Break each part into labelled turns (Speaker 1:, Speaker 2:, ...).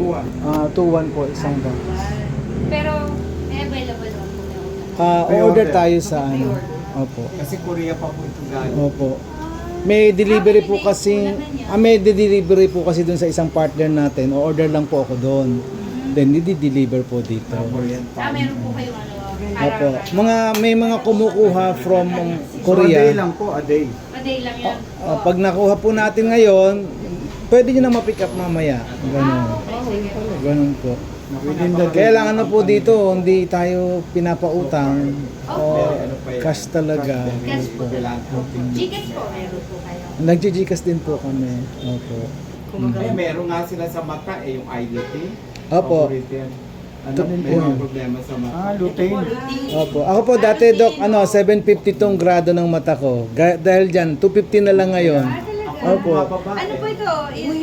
Speaker 1: 2-1 po, isang box.
Speaker 2: Pero, may available naman po na utang.
Speaker 1: Order tayo sa ano. Opo.
Speaker 3: Kasi Korea pa po ito galing.
Speaker 1: Opo. May delivery po kasi, may delivery po kasi doon sa isang partner natin. O-order lang po ako doon. Then, di-deliver po dito.
Speaker 3: Korean pa.
Speaker 2: Meron po kayong ano,
Speaker 1: Opo. May mga kumukuha from
Speaker 3: So, a
Speaker 1: Korea.
Speaker 3: day lang po, a day.
Speaker 2: a day lang yun.
Speaker 1: Pag nakuha po natin ngayon, pwede nyo na ma-pick up mamaya. Ganun.
Speaker 2: Sige.
Speaker 1: Ganun po.
Speaker 3: Within the day.
Speaker 1: Kaya lang ano po dito, hindi tayo pinapautang o cash talaga.
Speaker 2: Cash po.
Speaker 3: Kailangan po.
Speaker 2: Gcash po, meron po kayo.
Speaker 1: Nagjijikas din po kami. Opo.
Speaker 3: Eh, meron nga sila sa mata yung IDT.
Speaker 1: Opo.
Speaker 3: Ano, may mga problema sa mata. Lutein.
Speaker 1: Opo. Ako po dati, Doc, 750 tong grado ng mata ko. Dahil dyan, 250 na lang ngayon. Opo.
Speaker 2: Ano po ito?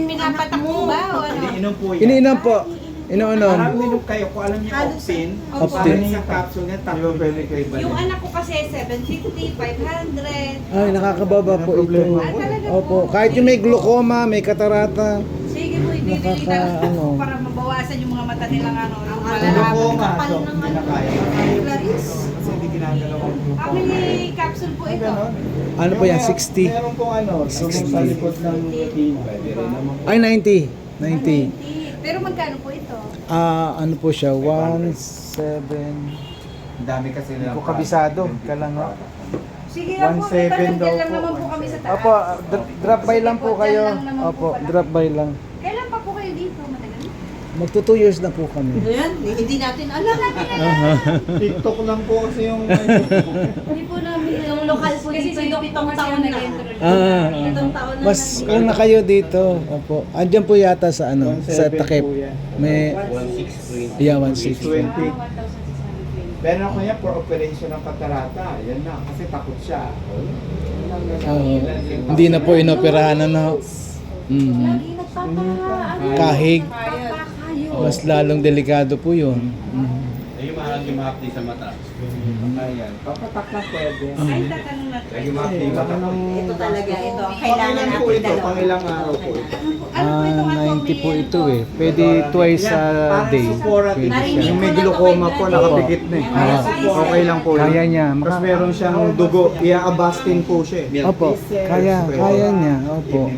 Speaker 2: Pinapatak mo ba? O ano?
Speaker 3: Iniinom po yan.
Speaker 1: Iniinom po. Iniinom.
Speaker 3: Parang minom kayo kung alam niyo Optin.
Speaker 1: Optin.
Speaker 3: Parang yung capsule niya, tatlo
Speaker 2: Yung anak ko kasi 750, 500.
Speaker 1: Ay, nakakababa po ito.
Speaker 2: Talaga
Speaker 1: Opo. Kahit yung may glaucoma, may katarata.
Speaker 2: Sige po, ibibili
Speaker 1: Ano.
Speaker 2: para mabawasan yung mga mata nilang ano. Ang
Speaker 3: Glaucoma.
Speaker 2: kapal
Speaker 3: So,
Speaker 2: ng
Speaker 3: hindi
Speaker 2: ano.
Speaker 3: na kaya.
Speaker 2: Clarice.
Speaker 3: Kasi hindi ginagalaw ang
Speaker 2: Family capsule po ito.
Speaker 1: Ano po yan? 60?
Speaker 3: Meron pong ano, sumong sa likod ng retina. Pwede rin naman.
Speaker 1: Ay, 90. 90.
Speaker 2: Pero magkano po ito?
Speaker 1: Ano po siya? 1.7.
Speaker 3: Ang dami kasi nilang
Speaker 1: Hindi ko kabisado. Kailangan nga.
Speaker 2: Sige lang po,
Speaker 3: 1.7 daw
Speaker 2: lang
Speaker 3: po.
Speaker 2: naman po kami sa taas.
Speaker 1: Opo, drop by lang po kayo.
Speaker 2: Dyan lang naman
Speaker 1: Opo,
Speaker 2: po pala.
Speaker 1: drop by lang.
Speaker 2: Kailan pa po kayo dito? Matagal na?
Speaker 1: Magto 2 years na po kami.
Speaker 2: Ayan, hindi natin alam.
Speaker 3: TikTok lang po kasi yung
Speaker 2: Hindi po namin yung lokal po dito yung 7 taon na. Pitong taon na.
Speaker 1: Mas una kayo dito. Opo. Andiyan po yata sa ano, sa
Speaker 3: 1.7
Speaker 1: takip.
Speaker 3: po yan.
Speaker 1: May
Speaker 3: 1.6.
Speaker 1: yeah, 1.6.
Speaker 3: 20. Pero ako niya for operation ng katarata. Yan na, kasi takot siya.
Speaker 1: Hindi na po inoperahan na. Mhm.
Speaker 2: Lagi nagpapa,
Speaker 1: Kahig.
Speaker 2: nagpapakayo.
Speaker 1: Mas lalong delikado po 'yun. Mhm.
Speaker 4: Yung maaaring yung sa mata.
Speaker 3: Ayan, papatak na pwede.
Speaker 2: Ay, tatanong natin.
Speaker 4: Lagi ma-update mata.
Speaker 2: Ito talaga, ito. Ang
Speaker 3: Kailangan po ito, pang ilang araw po ito.
Speaker 2: Ano po itong
Speaker 1: 90 po ito eh. Pwede twice a day. Pwede siya.
Speaker 3: Yung may glaucoma po, nakapikit na eh. Okay lang po. yun.
Speaker 1: Kaya niya.
Speaker 3: Tapos meron siyang dugo, iaabastin po siya eh.
Speaker 1: Opo, kaya niya. Opo.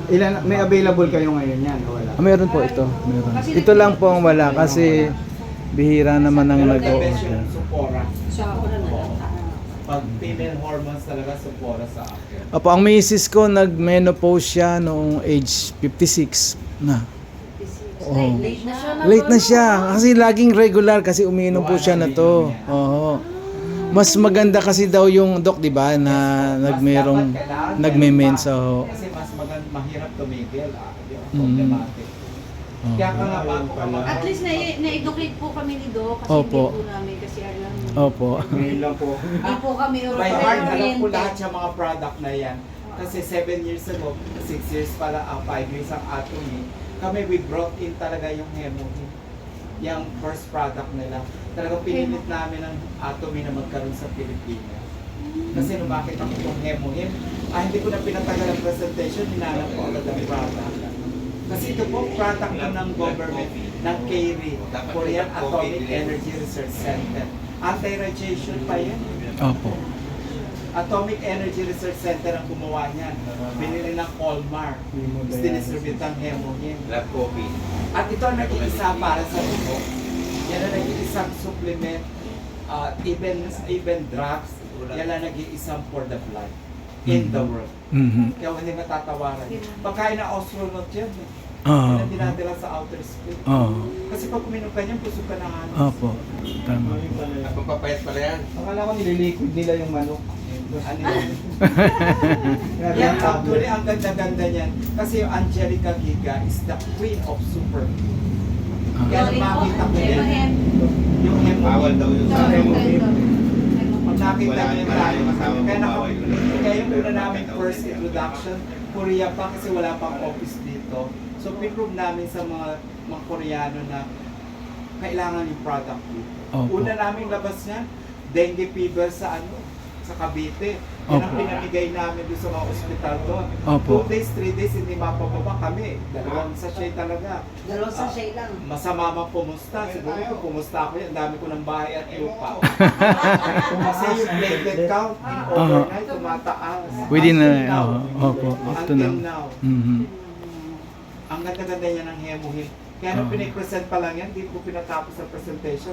Speaker 3: Ilan, may available kayo ngayon yan, o wala?
Speaker 1: Meron po ito. Meron. Ito lang po ang wala kasi bihira naman ang nag-o-order.
Speaker 3: Supora. Pag female hormones talaga, supora sa akin.
Speaker 1: Opo, ang misis ko nag-menopause siya noong age 56 na. Oh. Late na siya kasi laging regular kasi umiinom po siya na to. Oo. Mas maganda kasi daw yung doc, 'di ba, na nagmerong nagme-mensa ho.
Speaker 3: Kasi mas mahirap tumigil, problematic. Kaya ka nga bago ka
Speaker 2: At least na-educate po kami ni Doc kasi
Speaker 1: Opo.
Speaker 2: hindi po namin kasi alam.
Speaker 1: Opo.
Speaker 3: Ngayon lang po.
Speaker 2: Hindi po kami
Speaker 3: By heart, alam ko
Speaker 2: oriented.
Speaker 3: lahat yung mga product na yan. Kasi 7 years ago, 6 years pala, 5 years ang Atomy, kami we brought in talaga yung Hemohim. Yung first product nila. Talagang pinilit namin ang Atomy na magkaroon sa Pilipinas. Kasi nung makita ko yung Hemohim, hindi ko na pinatagal ang presentation, hinanap ko agad ang product. Kasi ito po, product na ng government, ng KERI, Korean Atomic Energy Research Center. Anti-radiation pa yan.
Speaker 1: Opo.
Speaker 3: Atomic Energy Research Center ang gumawa niyan. Binili ng Colmar. Tapos dinistribute ang Hemohim.
Speaker 4: Lab coffee.
Speaker 3: At ito ang nag-iisa para sa dugo. Yan ang nag-iisang supplement, even drugs, yan ang nag-iisang for the blood in the world.
Speaker 1: Mhm.
Speaker 3: Kaya hindi matatawaran. Pagkain na astronaut yan.
Speaker 1: Oo.
Speaker 3: Yan ang dinadala sa outer space.
Speaker 1: Oo.
Speaker 3: Kasi pag uminom ka niyan, busog ka na nga.
Speaker 1: Opo. Tama.
Speaker 4: At magpapayat pala yan.
Speaker 3: Akala ko nililiquid nila yung manok. Ano yun? Yan, actually, ang ganda-ganda niyan. Kasi yung Angelica Giga is the queen of super. Kaya nang makita ko yan, yung
Speaker 4: Bawal daw yun sa
Speaker 3: Hemohim. Pag nakita
Speaker 4: Wala
Speaker 3: niyo
Speaker 4: wala
Speaker 3: tayo,
Speaker 4: yung kasama mo
Speaker 3: kaya
Speaker 4: bawal yun.
Speaker 3: kaya yung una namin first introduction, Korea pa kasi wala pang office dito. So pinrove namin sa mga Koreano na kailangan yung product dito.
Speaker 1: Opo.
Speaker 3: Una naming labas niyan, dengue fever sa sa Cavite. Yan ang
Speaker 1: Opo.
Speaker 3: pinamigay namin doon sa mga ospital doon.
Speaker 1: Opo.
Speaker 3: 2 days, 3 days, hindi mapababa kami. 2 sachet talaga.
Speaker 2: Dalawang sachet lang.
Speaker 3: Masama man pumusta. Siguro kung pumusta ako yan, dami ko ng bahay at lupa. Kasi yung platelet count, overnight, tumataas.
Speaker 1: Within
Speaker 3: Until
Speaker 1: na,
Speaker 3: now.
Speaker 1: opo, up to
Speaker 3: Until
Speaker 1: now.
Speaker 3: now.
Speaker 1: Mhm.
Speaker 3: Ang ganda-ganda niya ng hemohim. Kaya nung
Speaker 1: Oo.
Speaker 3: pinipresent pa lang yan, di ko pinatapos sa presentation.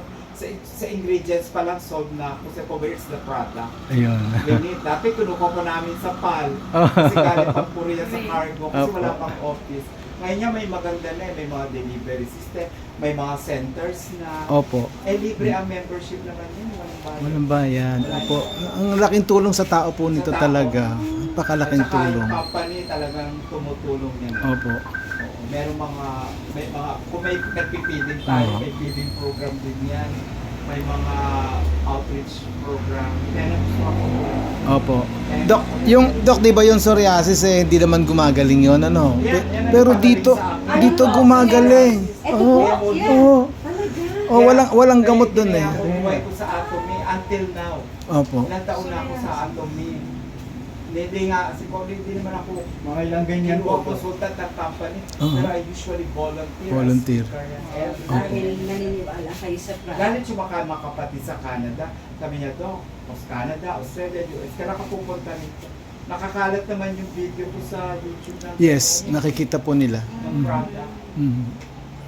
Speaker 3: Sa ingredients pa lang, sold na ako. Kasi where's the product?
Speaker 1: Ayun.
Speaker 3: Limit. Dati kinukuha ko namin sa PAL. Kasi galing pang puro yan sa cargo. Kasi
Speaker 1: Opo.
Speaker 3: wala pang office. Ngayon niya may maganda na eh. May mga delivery system. May mga centers na.
Speaker 1: Opo.
Speaker 3: Eh, libre ang membership naman yun.
Speaker 1: Walang bayan. Opo. Ang laking tulong sa tao po nito talaga. Napakalaking
Speaker 3: At saka
Speaker 1: tulong.
Speaker 3: yung company talagang tumutulong yan.
Speaker 1: Opo.
Speaker 3: Oo, merong may mga, kung may nagpipiding tayo,
Speaker 1: Oo.
Speaker 3: may feeding program din yan. May mga outreach program. Kaya gusto ako.
Speaker 1: Opo. Dok, yung Dok, 'di ba yung psoriasis eh hindi naman gumagaling 'yon ano? Pero dito gumagaling. Oo. Oo. Oh, walang gamot doon eh.
Speaker 3: Kaya buhay ko sa Atomy until now.
Speaker 1: Opo.
Speaker 3: Ilang taon na ako sa Atomy. Hindi nga, hindi naman ako
Speaker 4: Mga ilang ganyan po.
Speaker 3: consultant ng company.
Speaker 1: Oo.
Speaker 3: Pero I usually volunteer.
Speaker 1: Volunteer.
Speaker 2: Dahil naniniwala kayo sa product.
Speaker 3: Galit yung mga kapatid sa Canada. Sabi niya, Dok, Canada, Australia, US, kaya nakapupunta nito. Nakakalat naman yung video ko sa YouTube ng
Speaker 1: Yes, nakikita po nila.
Speaker 3: ng product.
Speaker 1: Mhm.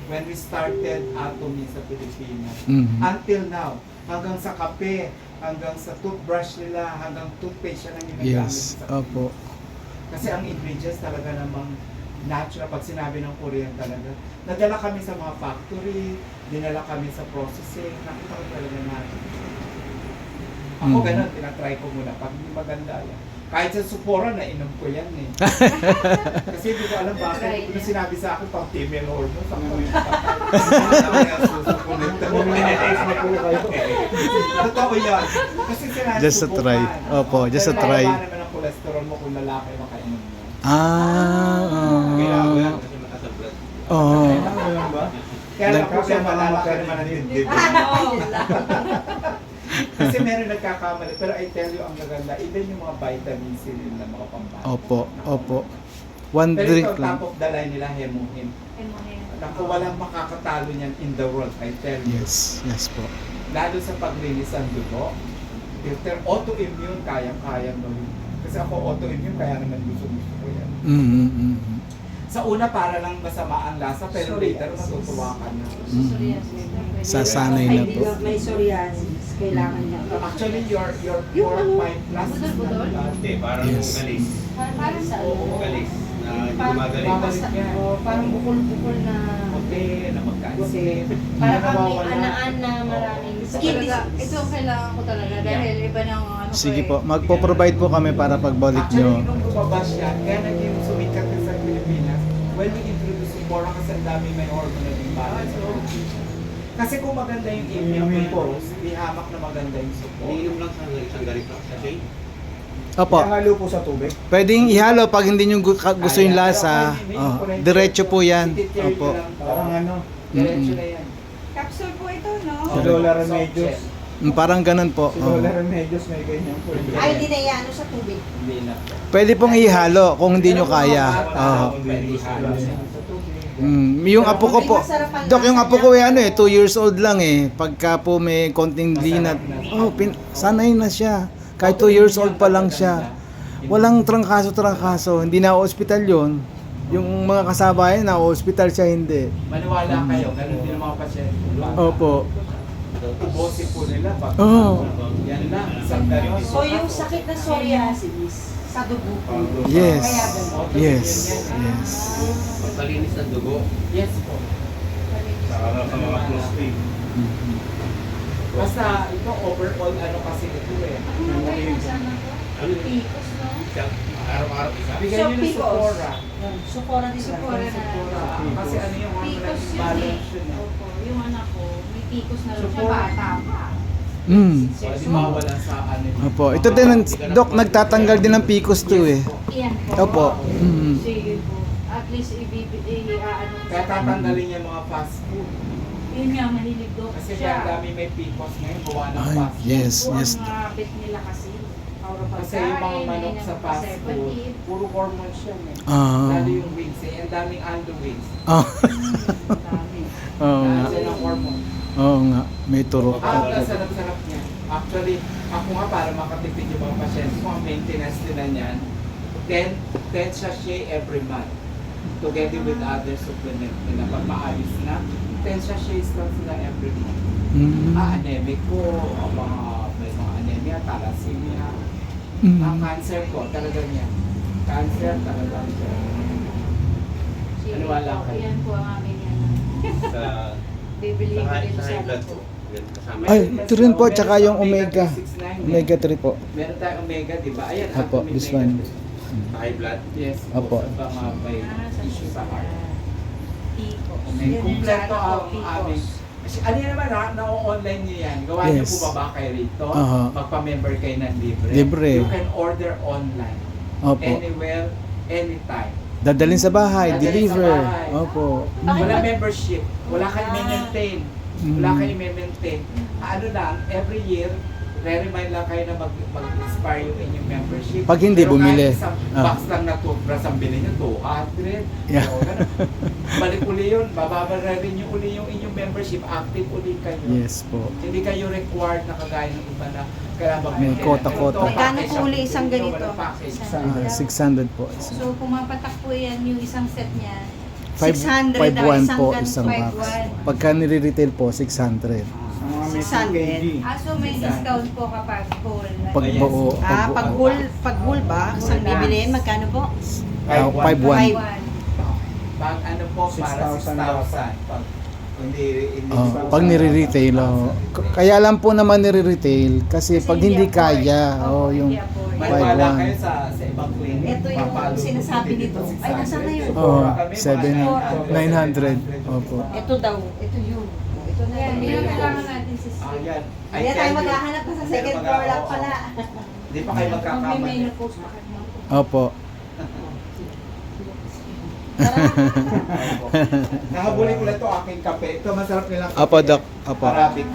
Speaker 3: When we started Atomy sa Pilipinas.
Speaker 1: Mhm.
Speaker 3: Until now, hanggang sa kape, hanggang sa toothbrush nila, hanggang toothpaste yan ang ginagamit
Speaker 1: Yes.
Speaker 3: sa
Speaker 1: Opo.
Speaker 3: Kasi ang ingredients talaga namang natural. Pag sinabi ng Korean talaga, nadala kami sa mga factory, dinala kami sa processing, nakita ko talaga natin. Ako
Speaker 1: Mhm.
Speaker 3: ganun, tinatry ko muna. Pag hindi maganda yan. Kahit sa Sephora, nainom ko yan eh. Kasi hindi ko alam bakit. Kung sinabi sa akin, pang female hormones, ang mga susukulit. Totoo yan. Kasi sinabi
Speaker 1: Just a try. Opo, just a try.
Speaker 3: Pero naman ang cholesterol mo kung lalaki makainom mo.
Speaker 4: Kailangan ko yan
Speaker 1: Ah.
Speaker 4: kasi mataas ang blood.
Speaker 1: Oo.
Speaker 3: Kaya lang po siya malalaki naman ang dibdib. Kasi meron nagkakamali. Pero I tell you, ang maganda, even yung mga vitamin C nila, mga pambata.
Speaker 1: Opo, opo. One
Speaker 3: Pero
Speaker 1: drink
Speaker 3: ito,
Speaker 1: lang.
Speaker 3: top of the line nila, hemohin. Naku, walang makakatalo niyan in the world, I tell you.
Speaker 1: Yes, yes po.
Speaker 3: Lalo sa paglinis ng dugo. Filter, autoimmune, kayang-kayang gawin. Kasi ako autoimmune, kaya naman gusto ko yan.
Speaker 1: Mhm, mhm.
Speaker 3: Sa una, para lang masama ang lasa, pero later, matutuwa ka na.
Speaker 1: Sasanay na po.
Speaker 2: May psoriasis, kailangan niya.
Speaker 3: Actually, your
Speaker 2: Yung
Speaker 3: 4-5 plus is
Speaker 2: budol-budol?
Speaker 3: not bad.
Speaker 4: Hindi, parang
Speaker 1: Yes.
Speaker 4: galis.
Speaker 2: Parang sa ano?
Speaker 4: Galis. Na hindi
Speaker 2: Parang
Speaker 4: gumagaling.
Speaker 3: Babalik yan.
Speaker 2: Parang bukol-bukol na.
Speaker 3: Puti, na magka-isip.
Speaker 2: Para kami
Speaker 3: Nawawala.
Speaker 2: anaan na maraming
Speaker 5: Ito
Speaker 2: skin
Speaker 5: talaga,
Speaker 2: disease.
Speaker 5: ito ang kailangan ko talaga dahil iba ng ano ko
Speaker 1: Sige
Speaker 5: eh.
Speaker 1: po, magpo-provide po kami para pagbalik
Speaker 3: Actually,
Speaker 1: nyo.
Speaker 3: nung lumabas yan, kaya naging sumikat ka sa Pilipinas, when we introduce Sephora kasi ang dami may hormonal imbalance. Kasi kung maganda yung immune post, ihamak na maganda yung support.
Speaker 4: Iniinom lang sa isang ganito. Kasi
Speaker 1: Opo.
Speaker 6: Halo po sa tubig.
Speaker 1: Pwedeng ihalo pag hindi nyo gusto yung lasa. Oh, diretso po yan. Opo.
Speaker 6: Parang ano,
Speaker 3: Diretso na yan.
Speaker 5: Capsule po ito, no?
Speaker 6: si Lola Remedios.
Speaker 1: Parang ganun po.
Speaker 6: Si
Speaker 1: Oh.
Speaker 6: Lola Remedios may ganyan po.
Speaker 2: Ay, hindi na iano sa tubig.
Speaker 3: Hindi na.
Speaker 1: Pwede pong ihalo kung hindi nyo kaya. Oh.
Speaker 3: Pwede ihalo yan sa tubig.
Speaker 1: Yung apo ko po. Dok, yung apo ko ano 2 years old lang eh. Pagka po may konting linat, sanay na siya. Kahit 2 years old pa lang siya. Walang trangkaso. Hindi na ospital yon. Yung mga kasabayan na ospital siya hindi.
Speaker 3: Maniwala kayo, ganun din ang mga pasyente.
Speaker 1: Opo.
Speaker 3: Ubosin po nila. Pag,
Speaker 1: Oh.
Speaker 3: Yan lang, isang gano'n.
Speaker 2: So yung sakit na psoriasis sa dugo po.
Speaker 1: Yes.
Speaker 2: Kaya ganun.
Speaker 1: Yes. Yes.
Speaker 4: pagpalinis ng dugo.
Speaker 3: Yes po.
Speaker 4: Sa mga close
Speaker 3: Basta ito overall ano kasi ito eh.
Speaker 5: Ano ba yung sana ko?
Speaker 4: Ano?
Speaker 5: Picos, no?
Speaker 4: Araw-araw isa.
Speaker 3: Bigyan
Speaker 2: So,
Speaker 3: nyo ng
Speaker 2: Picos.
Speaker 3: Sephora.
Speaker 2: Sukora din
Speaker 5: Sephora na.
Speaker 3: Kasi ano yung
Speaker 5: Picos
Speaker 3: hormonal
Speaker 5: yun eh.
Speaker 3: balance yun eh.
Speaker 5: Opo, yung anak ko, may picos na rin siya,
Speaker 3: Sephora.
Speaker 5: bata pa.
Speaker 3: Wala di mawalan sa ano yun.
Speaker 1: Opo. Ito din, Dok, nagtatanggal din ng PCOS to eh.
Speaker 5: Iyan po.
Speaker 1: Opo. Mm.
Speaker 5: Sige po. At least ibibigay, ano.
Speaker 3: Kaya tatanggalin niya mga fast food.
Speaker 5: Yun nga, mahilig daw
Speaker 3: Kasi
Speaker 5: siya.
Speaker 3: kaya dami may PCOS ngayon, gawa ng
Speaker 1: Ay,
Speaker 3: fast food.
Speaker 1: yes,
Speaker 5: Po
Speaker 1: yes.
Speaker 5: ang bet nila kasi.
Speaker 3: Kasi yung mga manok sa fast food, puro hormones yan eh.
Speaker 1: Ah.
Speaker 3: Lalo yung wings eh. Ang daming ando wings.
Speaker 1: Ah.
Speaker 5: Dami.
Speaker 1: Oo nga.
Speaker 3: Kasi ng hormone.
Speaker 1: Oo nga. May turok.
Speaker 3: Ang sarap-sarap niya. Actually, ako nga para makatipid yung mga pasyente ko, ang maintenance nila niyan, 10 sachet every month. Together with other supplement nila. Pag maayos na, 10 sachets lang sila every month.
Speaker 1: Mm.
Speaker 3: Anemic ko, may mga anemia, thalassemia. Ang cancer ko, talaga niya. Cancer, talaga siya. Ano wala kayo?
Speaker 5: Yan po ang amin yan.
Speaker 4: Sa
Speaker 5: Bibili ko din
Speaker 4: sa
Speaker 5: sa
Speaker 4: high blood
Speaker 5: ko.
Speaker 4: po. Yan, kasama
Speaker 1: Ay,
Speaker 4: yun.
Speaker 1: ito rin po, tsaka yung omega. Omega 3 po.
Speaker 3: Meron tayong omega, di ba? Ayan,
Speaker 1: Apo,
Speaker 3: Atomy
Speaker 1: this
Speaker 3: Omega
Speaker 1: one.
Speaker 3: 3.
Speaker 4: Sa high blood.
Speaker 3: Yes,
Speaker 1: Apo.
Speaker 3: sa mga may issue sa heart.
Speaker 5: Ticos.
Speaker 3: May
Speaker 5: Yan yung
Speaker 3: kumpleto
Speaker 5: sa ano ko,
Speaker 3: ang aming...
Speaker 5: Ticos.
Speaker 3: Kasi ano yan naman ha, na-online niyo yan. Gawa niyo
Speaker 1: Yes.
Speaker 3: bumaba kayo rito.
Speaker 1: Aha.
Speaker 3: Magpa-member kayo ng libre.
Speaker 1: Libre.
Speaker 3: You can order online.
Speaker 1: Opo.
Speaker 3: Anywhere, anytime.
Speaker 1: Dadalhin sa bahay,
Speaker 3: Dadalhin sa
Speaker 1: deliver.
Speaker 3: bahay.
Speaker 1: Opo.
Speaker 3: Wala membership. Wala kayo maintain. Wala
Speaker 1: Mm.
Speaker 3: kayo maintain. Ano lang, every year, re-remind lang kayo na mag-expire yung inyong membership.
Speaker 1: Pag hindi
Speaker 3: Pero
Speaker 1: bumili.
Speaker 3: kahit isang
Speaker 1: Ah.
Speaker 3: box lang na toothbrush ang bilhin nyo, 200.
Speaker 1: Yeah.
Speaker 3: So, ganun. Balik uli yun, bababayaran nyo uli yung inyong membership, active uli kayo.
Speaker 1: Yes po.
Speaker 3: Hindi kayo required na kagaya ng iba na kailangan
Speaker 1: May
Speaker 3: mag-maintain.
Speaker 1: kota-kota.
Speaker 3: Ito,
Speaker 2: Magkano
Speaker 3: package
Speaker 2: po uli
Speaker 3: ang
Speaker 2: isang
Speaker 3: ito,
Speaker 2: ganito?
Speaker 3: walang package.
Speaker 1: 600 po.
Speaker 5: So, pumapatak po yan yung isang set niya.
Speaker 2: 600
Speaker 1: 5.1
Speaker 2: isang
Speaker 1: po
Speaker 2: gan-
Speaker 1: isang box.
Speaker 2: 5.1.
Speaker 1: Pagka nire-retail po, 600.
Speaker 6: Sa mga may
Speaker 2: 600.
Speaker 6: 2 kg.
Speaker 5: Ah, so may discount po kapag whole.
Speaker 1: Pag
Speaker 3: Yes.
Speaker 1: buo,
Speaker 2: Pag whole ba? Isang bibiliin, magkano po?
Speaker 1: 5.1.
Speaker 3: Pag ano po, para 6,000. Pag hindi
Speaker 1: Pag nire-retail, kaya lang po naman nire-retail kasi pag hindi kaya, yung
Speaker 3: maniwala
Speaker 1: 5.1.
Speaker 3: kayo sa ibang clinic.
Speaker 2: Ito yung
Speaker 3: papalo
Speaker 2: sinasabi
Speaker 3: po
Speaker 2: nito.
Speaker 3: dito,
Speaker 2: Ay, nasaan na yun?
Speaker 1: Oh,
Speaker 3: Kami,
Speaker 1: 900. Opo.
Speaker 2: Ito daw. Ito yun. Ito na
Speaker 5: Yan,
Speaker 2: yun.
Speaker 5: yun ang kailangan natin si
Speaker 3: Ah, yan. I
Speaker 2: Hindi
Speaker 3: tell
Speaker 2: tayo
Speaker 3: you,
Speaker 2: maghahanap na sa
Speaker 3: hindi
Speaker 2: second
Speaker 3: na
Speaker 2: floor lang
Speaker 3: oo.
Speaker 2: pala.
Speaker 3: Hindi pa kayo
Speaker 5: Pag may
Speaker 3: magkakamali.
Speaker 5: menopause pa kayo.
Speaker 1: Opo.
Speaker 3: Nahabulin ko lang ito aking kape. Ito masarap nilang kape.
Speaker 1: Opo, Doc. Opo.
Speaker 3: Arabica.